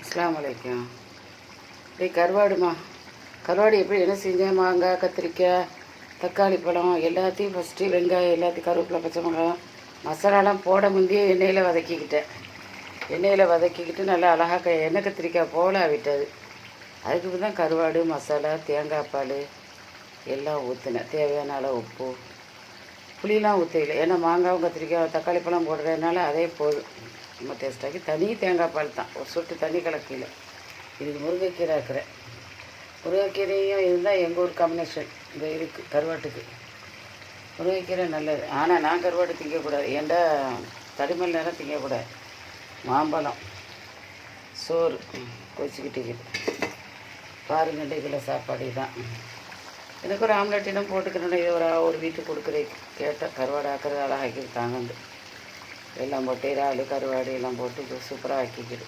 அஸ்ஸலாமு அலைக்கும். கருவாடுமா, கருவாடு எப்படி என்ன செஞ்சேன்? மாங்காய், கத்திரிக்காய், தக்காளி பழம் எல்லாத்தையும் ஃபஸ்ட்டு வெங்காயம் எல்லாத்தையும் கருவேப்பிலை, பச்சை மிளகாய் மசாலாலாம் போட முந்தையே எண்ணெயில் வதக்கிக்கிட்டு நல்லா அழகாக எண்ணெய் கத்திரிக்காய் போல விட்டது. அதுக்கு தான் கருவாடு மசாலா தேங்காய் பால் எல்லாம் ஊற்றினேன். தேவையான அளவு உப்பு, புளியெலாம் ஊற்றல. ஏன்னா மாங்காவும் கத்திரிக்காய் தக்காளி பழம் போடுறதுனால அதே போதும். ரொம்ப டேஸ்ட்டாக்கி தனி தேங்காய் பால் தான், ஒரு சொட்டு தண்ணி கலக்கல. இதுக்கு முருங்கைக்கீரை இருக்கிறேன். முருங்கைக்கீரையும் இதுதான் எங்கள் ஊர் காம்பினேஷன். இந்த இருக்குது கருவாட்டுக்கு முருங்கைக்கீரை நல்லது. ஆனால் நான் கருவாடு திங்கக்கூடாது, ஏன்டா தடிமல் நேரம் திங்கக்கூடாது. மாம்பழம், சோறு கொச்சிக்கிட்டு பாருங்கண்டு இதில் சாப்பாடு தான். எனக்கு ஒரு ஆம்லெட் இடம் போட்டுக்கிறேன். இது ஒரு வீட்டுக்கு கொடுக்குறேன் கேட்டால் கருவாடு ஆக்கிறது அழகாக ஆக்கியிருக்காங்கண்டு எல்லாம் போட்டு இறால் கருவாடு எல்லாம் போட்டு சூப்பராக ஆக்கிக்கிடு.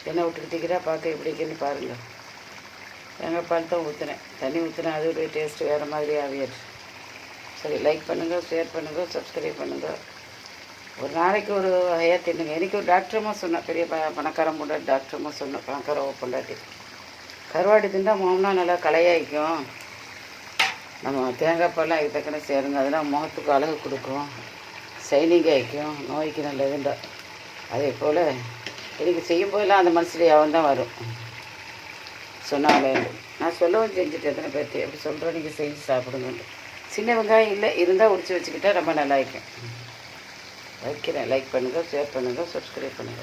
எண்ணெய் விட்டுக்கிட்டிக்கிறா பார்க்க எப்படி இருக்குன்னு பாருங்கள். தேங்காய் பால் தான் ஊற்றினேன், தண்ணி ஊற்றினேன். அதோடைய டேஸ்ட்டு வேறு மாதிரி ஆவியாச்சு. சரி, லைக் பண்ணுங்கள், ஷேர் பண்ணுங்கள், சப்ஸ்கிரைப் பண்ணுங்கள். ஒரு நாளைக்கு ஒரு வகையாக தின்னுங்க. எனக்கு ஒரு டாக்டரமாக சொன்னேன், பெரிய பணக்காரன் பொண்டாட்டி டாக்டரமாக சொன்னேன். பணக்கார பொண்டாட்டி கருவாடு தின்னா முகம்னா நல்லா கலையாயிக்கும். நம்ம தேங்காய் பால்லாம் அதுக்கு தக்கன சேருங்க. அதெல்லாம் முகத்துக்கு அழகு கொடுக்கும், சைனிங் ஆகிக்கும், நோய்க்கு நல்லதுண்டா. அதே போல் எனக்கு செய்யும்போதெல்லாம் அந்த மனசுல அவன் தான் வரும் சொன்னாலே. நான் சொல்லவும் செஞ்சுட்டு எத்தனை பேர்த்து எப்படி சொல்கிறோம், நீங்கள் செஞ்சு சாப்பிடுங்கன்ட்டு. சின்ன வெங்காயம் இல்லை, இருந்தால் உரிச்சு வச்சுக்கிட்டா ரொம்ப நல்லா இருக்கும். வைக்கிறேன். லைக் பண்ணுங்கள், ஷேர் பண்ணுங்கள், சப்ஸ்கிரைப் பண்ணுங்கள்.